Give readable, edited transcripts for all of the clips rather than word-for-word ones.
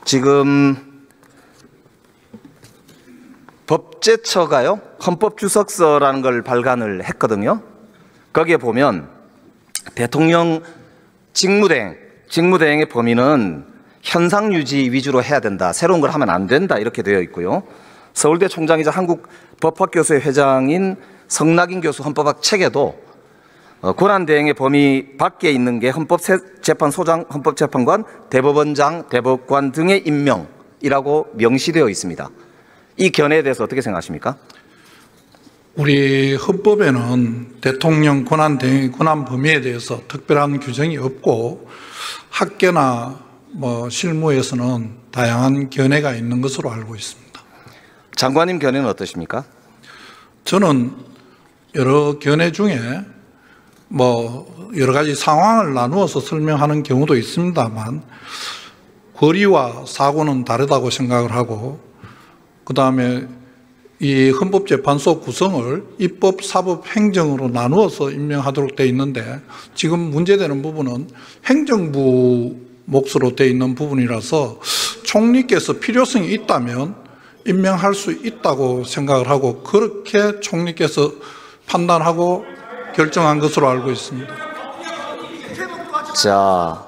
지금 법제처가요, 헌법주석서라는 걸 발간을 했거든요. 거기에 보면 대통령 직무대행의 범위는 현상 유지 위주로 해야 된다, 새로운 걸 하면 안 된다, 이렇게 되어 있고요. 서울대 총장이자 한국법학교수회 회장인 성낙인 교수 헌법학 책에도 권한대행의 범위 밖에 있는 게 헌법재판소장, 헌법재판관, 대법원장, 대법관 등의 임명이라고 명시되어 있습니다. 이 견해에 대해서 어떻게 생각하십니까? 우리 헌법에는 대통령 권한대행의 권한 범위에 대해서 특별한 규정이 없고 학계나 실무에서는 다양한 견해가 있는 것으로 알고 있습니다. 장관님 견해는 어떠십니까? 저는 여러 견해 중에 여러 가지 상황을 나누어서 설명하는 경우도 있습니다만 권리와 사고는 다르다고 생각을 하고, 그 다음에 이 헌법재판소 구성을 입법, 사법, 행정으로 나누어서 임명하도록 되어 있는데 지금 문제되는 부분은 행정부 몫으로 되어 있는 부분이라서 총리께서 필요성이 있다면 임명할 수 있다고 생각을 하고 그렇게 총리께서 판단하고 결정한 것으로 알고 있습니다. 자,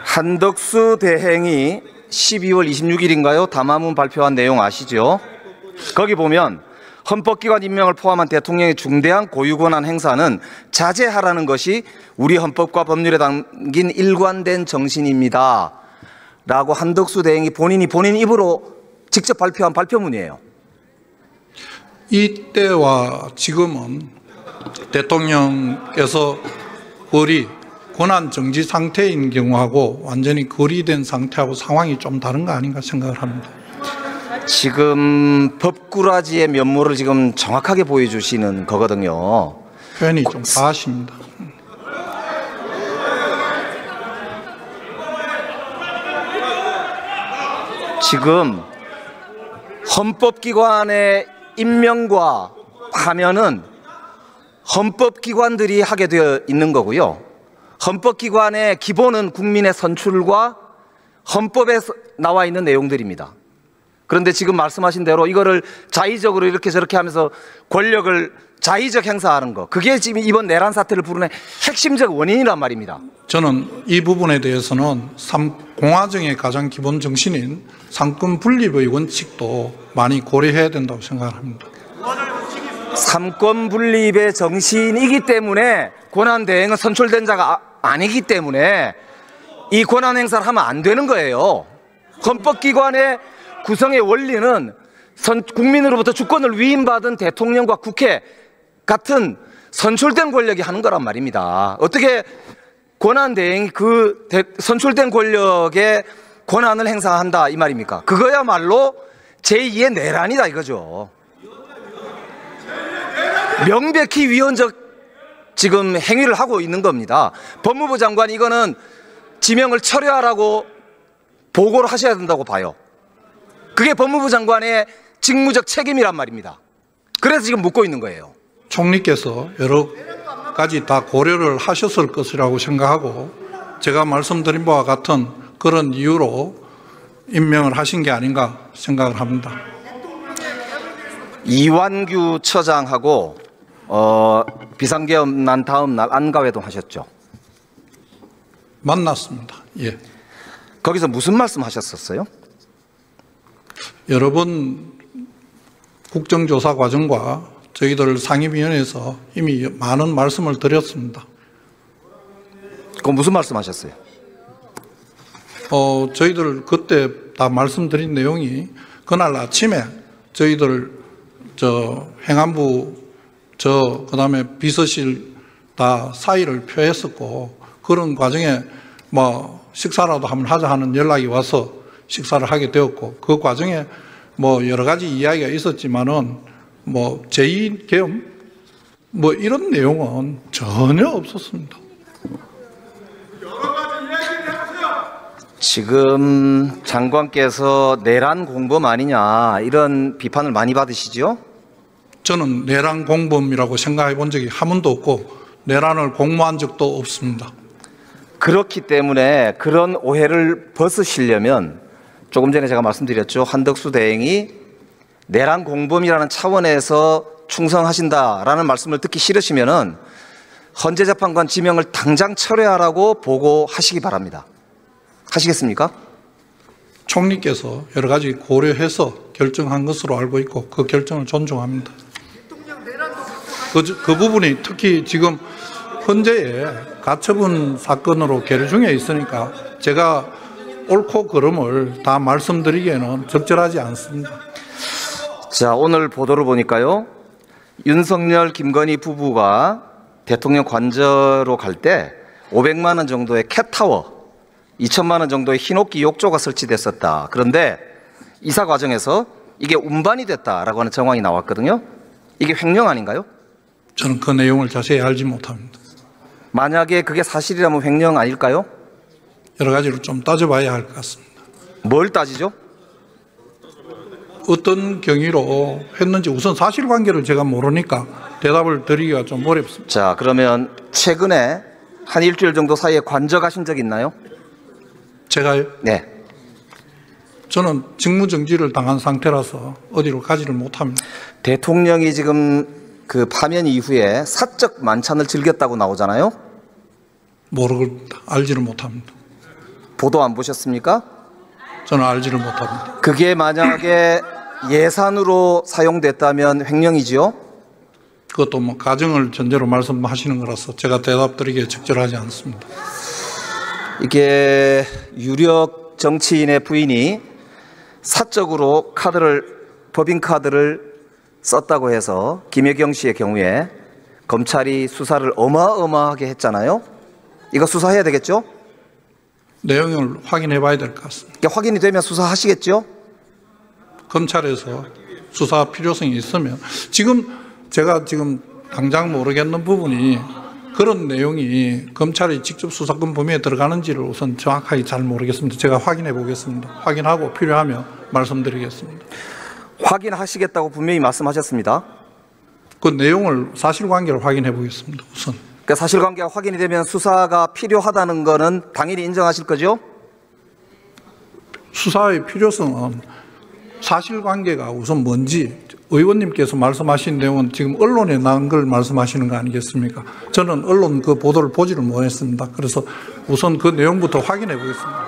한덕수 대행이 12월 26일인가요? 담화문 발표한 내용 아시죠? 거기 보면 헌법기관 임명을 포함한 대통령의 중대한 고유권한 행사는 자제하라는 것이 우리 헌법과 법률에 담긴 일관된 정신입니다 라고 한덕수 대행이 본인 입으로 직접 발표한 발표문이에요. 이때와 지금은 대통령께서 권한 정지 상태인 경우하고 완전히 거리된 상태하고 상황이 좀 다른 거 아닌가 생각을 합니다. 지금 법꾸라지의 면모를 지금 정확하게 보여주시는 거거든요. 표현이 좀 과하십니다. 지금 헌법기관의 임명과 하면은 헌법기관들이 하게 되어 있는 거고요. 헌법기관의 기본은 국민의 선출과 헌법에 나와 있는 내용들입니다. 그런데 지금 말씀하신 대로 이거를 자의적으로 이렇게 저렇게 하면서 권력을 자의적 행사하는 거, 그게 지금 이번 내란 사태를 부르는 핵심적 원인이란 말입니다. 저는 이 부분에 대해서는 공화정의 가장 기본 정신인 삼권 분립의 원칙도 많이 고려해야 된다고 생각을 합니다. 삼권 분립의 정신이기 때문에 권한 대행은 선출된 자가 아니기 때문에 이 권한 행사를 하면 안 되는 거예요. 헌법기관의 구성의 원리는 국민으로부터 주권을 위임받은 대통령과 국회 같은 선출된 권력이 하는 거란 말입니다. 어떻게 권한 대행이 그 선출된 권력의 권한을 행사한다 이 말입니까? 그거야말로 제2의 내란이다 이거죠. 명백히 위헌적 지금 행위를 하고 있는 겁니다. 법무부 장관이 이거는 지명을 철회하라고 보고를 하셔야 된다고 봐요. 그게 법무부 장관의 직무적 책임이란 말입니다. 그래서 지금 묻고 있는 거예요. 총리께서 여러 가지 다 고려를 하셨을 것이라고 생각하고 제가 말씀드린 바와 같은 그런 이유로 임명을 하신 게 아닌가 생각을 합니다. 이완규 처장하고 비상계엄 난 다음 날 안가회동 하셨죠? 만났습니다. 예. 거기서 무슨 말씀 하셨었어요? 여러 번 국정조사 과정과 저희들 상임위원회에서 이미 많은 말씀을 드렸습니다. 그건 무슨 말씀 하셨어요? 저희들 그때 다 말씀드린 내용이 그날 아침에 저희들 행안부 그다음에 비서실 다 사의를 표했었고 그런 과정에 식사라도 한번 하자 하는 연락이 와서 식사를 하게 되었고 그 과정에 여러 가지 이야기가 있었지만은 제2계엄 이런 내용은 전혀 없었습니다. 지금 장관께서 내란 공범 아니냐 이런 비판을 많이 받으시죠? 저는 내란 공범이라고 생각해 본 적이 한 번도 없고 내란을 공모한 적도 없습니다. 그렇기 때문에 그런 오해를 벗으시려면 조금 전에 제가 말씀드렸죠. 한덕수 대행이 내란 공범이라는 차원에서 충성하신다라는 말씀을 듣기 싫으시면은 헌재재판관 지명을 당장 철회하라고 보고하시기 바랍니다. 하시겠습니까? 총리께서 여러 가지 고려해서 결정한 것으로 알고 있고 그 결정을 존중합니다. 그 부분이 특히 지금 헌재에 가처분 사건으로 계류 중에 있으니까 제가 옳고 그름을 다 말씀드리기에는 적절하지 않습니다. 자, 오늘 보도를 보니까요. 윤석열, 김건희 부부가 대통령 관저로 갈 때 500만 원 정도의 캣타워, 2천만 원 정도의 흰옥기 욕조가 설치됐었다. 그런데 이사 과정에서 이게 운반이 됐다라고 하는 정황이 나왔거든요. 이게 횡령 아닌가요? 저는 그 내용을 자세히 알지 못합니다. 만약에 그게 사실이라면 횡령 아닐까요? 여러 가지로 좀 따져봐야 할 것 같습니다. 뭘 따지죠? 어떤 경위로 했는지 우선 사실관계를 제가 모르니까 대답을 드리기가 좀 어렵습니다. 자, 그러면 최근에 한 일주일 정도 사이에 관저 가신 적 있나요? 제가요? 네. 저는 직무정지를 당한 상태라서 어디로 가지를 못합니다. 대통령이 지금 그 파면 이후에 사적 만찬을 즐겼다고 나오잖아요. 모르겠다. 알지를 못합니다. 보도 안 보셨습니까? 저는 알지를 못합니다. 그게 만약에 예산으로 사용됐다면 횡령이지요? 그것도 뭐 가정을 전제로 말씀하시는 거라서 제가 대답드리기에 적절하지 않습니다. 이게 유력 정치인의 부인이 사적으로 법인카드를 썼다고 해서 김혜경 씨의 경우에 검찰이 수사를 어마어마하게 했잖아요. 이거 수사해야 되겠죠? 내용을 확인해 봐야 될 것 같습니다. 이게 확인이 되면 수사하시겠죠? 검찰에서 수사 필요성이 있으면 제가 지금 당장 모르겠는 부분이 그런 내용이 검찰이 직접 수사권 범위에 들어가는지를 우선 정확하게 잘 모르겠습니다. 제가 확인해 보겠습니다. 확인하고 필요하면 말씀드리겠습니다. 확인하시겠다고 분명히 말씀하셨습니다. 그 내용을 사실관계를 확인해 보겠습니다. 우선. 그러니까 사실관계가 확인이 되면 수사가 필요하다는 거는 당연히 인정하실 거죠? 수사의 필요성은 사실관계가 우선 뭔지 의원님께서 말씀하신 내용은 지금 언론에 나온 걸 말씀하시는 거 아니겠습니까? 저는 언론 그 보도를 보지를 못했습니다. 그래서 우선 그 내용부터 확인해 보겠습니다.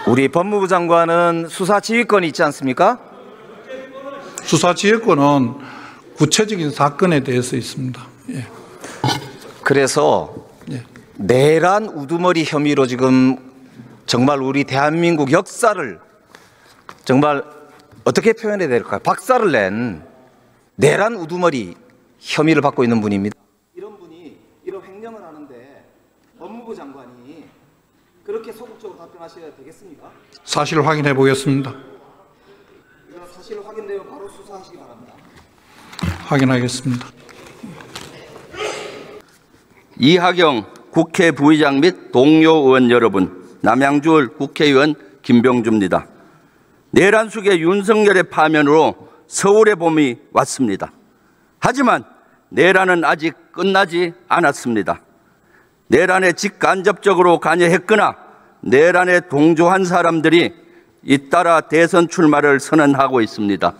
우리 법무부 장관은 수사 지휘권이 있지 않습니까? 수사 지휘권은 구체적인 사건에 대해서 있습니다. 예. 그래서 예. 내란 우두머리 혐의로 지금 정말 우리 대한민국 역사를 정말 어떻게 표현해야 될까요? 박살을 낸 내란 우두머리 혐의를 받고 있는 분입니다. 이런 분이 이런 횡령을 하는데 법무부 장관이 그렇게 소극적으로 답변하셔야 되겠습니까? 사실 확인해 보겠습니다. 이거 사실 확인되면 바로 수사하시기 바랍니다. 확인하겠습니다. 이하경 국회 부의장 및 동료 의원 여러분, 남양주 국회의원 김병주입니다. 내란 속의 윤석열의 파면으로 서울의 봄이 왔습니다. 하지만 내란은 아직 끝나지 않았습니다. 내란에 직간접적으로 관여했거나 내란에 동조한 사람들이 잇따라 대선 출마를 선언하고 있습니다.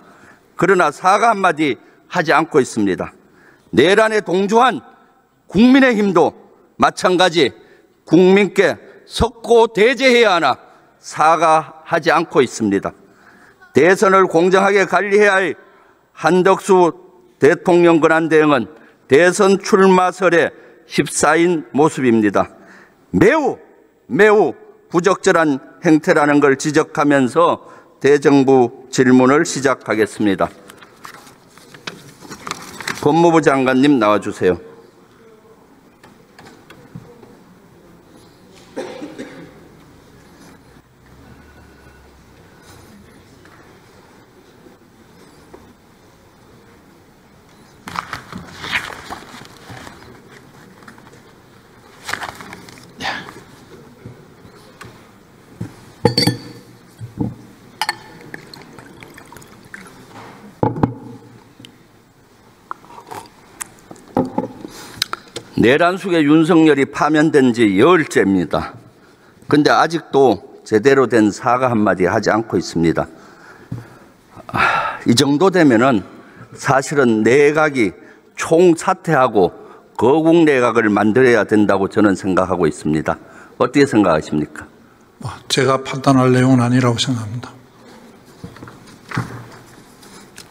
그러나 사과 한마디 하지 않고 있습니다. 내란에 동조한 국민의힘도 마찬가지 국민께 석고 대제해야 하나 사과하지 않고 있습니다. 대선을 공정하게 관리해야 할 한덕수 대통령 권한 대행은 대선 출마설에 휩싸인 모습입니다. 매우 부적절한 행태라는 걸 지적하면서 대정부 질문을 시작하겠습니다. 법무부 장관님 나와주세요. 내란 속에 윤석열이 파면된 지 열흘째입니다. 근데 아직도 제대로 된 사과 한마디 하지 않고 있습니다. 이 정도 되면은 사실은 내각이 총사퇴하고 거국 내각을 만들어야 된다고 저는 생각하고 있습니다. 어떻게 생각하십니까? 제가 판단할 내용은 아니라고 생각합니다.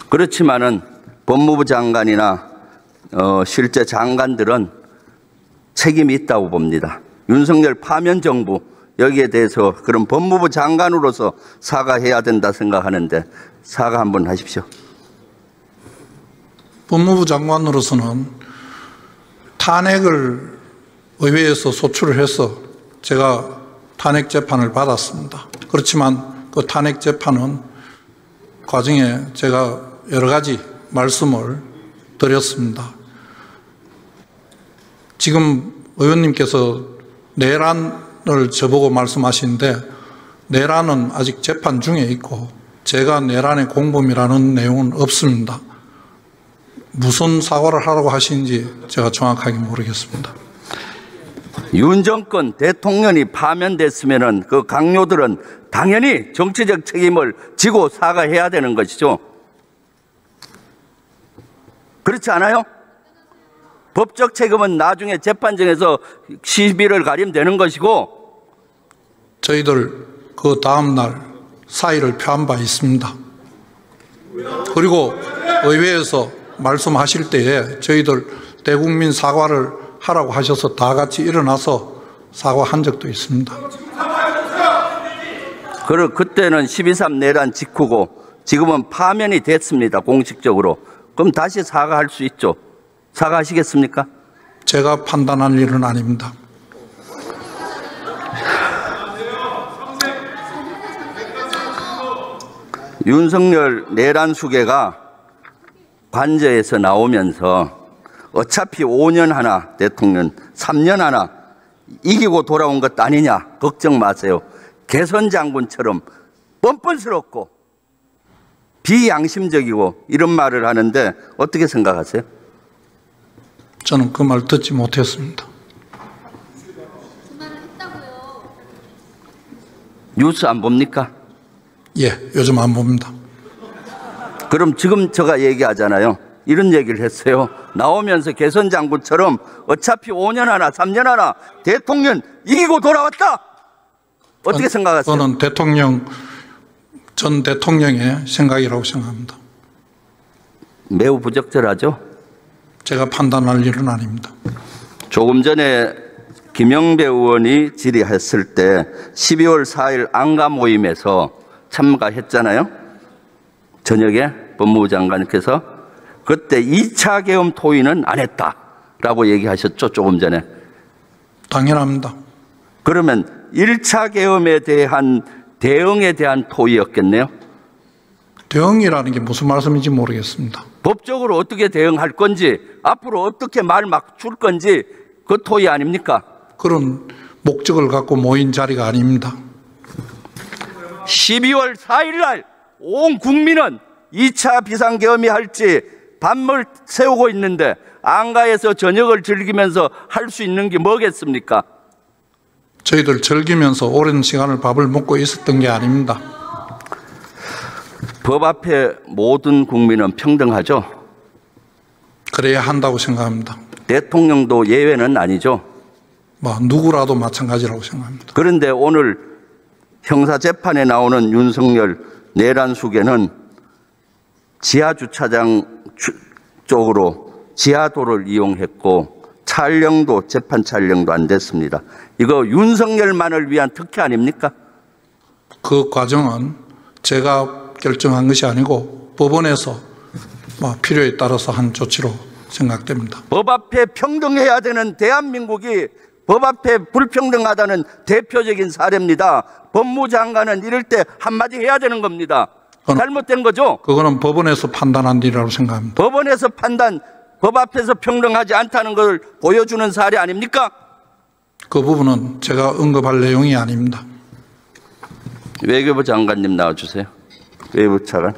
그렇지만은 법무부 장관이나 실제 장관들은 책임이 있다고 봅니다. 윤석열 파면 정부 여기에 대해서 그럼 법무부 장관으로서 사과해야 된다 생각하는데 사과 한번 하십시오. 법무부 장관으로서는 탄핵을 의회에서 소추를 해서 제가 탄핵 재판을 받았습니다. 그렇지만 그 탄핵 재판은 과정에 제가 여러 가지 말씀을 드렸습니다. 지금 의원님께서 내란을 저보고 말씀하시는데 내란은 아직 재판 중에 있고 제가 내란의 공범이라는 내용은 없습니다. 무슨 사과를 하라고 하시는지 제가 정확하게 모르겠습니다. 윤 정권 대통령이 파면됐으면은 그 강요들은 당연히 정치적 책임을 지고 사과해야 되는 것이죠. 그렇지 않아요? 법적 책임은 나중에 재판정에서 시비를 가리면 되는 것이고 저희들 그 다음날 사의를 표한 바 있습니다. 그리고 의회에서 말씀하실 때에 저희들 대국민 사과를 하라고 하셔서 다 같이 일어나서 사과한 적도 있습니다. 그때는 12.3 내란 직후고 지금은 파면이 됐습니다. 공식적으로. 그럼 다시 사과할 수 있죠. 사과하시겠습니까? 제가 판단할 일은 아닙니다. 윤석열 내란 수계가 관저에서 나오면서 어차피 5년 하나 대통령 3년 하나 이기고 돌아온 것 아니냐 걱정 마세요. 개선 장군처럼 뻔뻔스럽고 비양심적이고 이런 말을 하는데 어떻게 생각하세요? 저는 그 말 듣지 못했습니다. 뉴스 안 봅니까? 예, 요즘 안 봅니다. 그럼 지금 제가 얘기하잖아요. 이런 얘기를 했어요. 나오면서 개선 장군처럼 어차피 5년 하나 3년 하나 대통령 이기고 돌아왔다. 어떻게 생각하세요? 저는 전 대통령의 생각이라고 생각합니다. 매우 부적절하죠? 제가 판단할 일은 아닙니다. 조금 전에 김영배 의원이 질의했을 때 12월 4일 안가 모임에서 참가했잖아요. 저녁에 법무부 장관께서 그때 2차 계엄 토의는 안 했다라고 얘기하셨죠. 조금 전에. 당연합니다. 그러면 1차 계엄에 대한 대응에 대한 토의였겠네요. 대응이라는 게 무슨 말씀인지 모르겠습니다. 법적으로 어떻게 대응할 건지 앞으로 어떻게 말 막 줄 건지 그 토의 아닙니까? 그런 목적을 갖고 모인 자리가 아닙니다. 12월 4일 날 온 국민은 2차 비상계엄이 할지 밤을 새우고 있는데 안가에서 저녁을 즐기면서 할 수 있는 게 뭐겠습니까? 저희들 즐기면서 오랜 시간을 밥을 먹고 있었던 게 아닙니다. 법 앞에 모든 국민은 평등하죠? 그래야 한다고 생각합니다. 대통령도 예외는 아니죠? 누구라도 마찬가지라고 생각합니다. 그런데 오늘 형사재판에 나오는 윤석열 내란 수계는 지하주차장 쪽으로 지하도를 이용했고 촬영도 재판 촬영도 안 됐습니다. 이거 윤석열만을 위한 특혜 아닙니까? 그 과정은 제가 결정한 것이 아니고 법원에서 필요에 따라서 한 조치로 생각됩니다. 법 앞에 평등해야 되는 대한민국이 법 앞에 불평등하다는 대표적인 사례입니다. 법무부 장관은 이럴 때 한마디 해야 되는 겁니다. 잘못된 거죠? 그거는 법원에서 판단한 일이라고 생각합니다. 법원에서 법 앞에서 평등하지 않다는 걸 보여주는 사례 아닙니까? 그 부분은 제가 언급할 내용이 아닙니다. 외교부 장관님 나와주세요. 외교부 차관.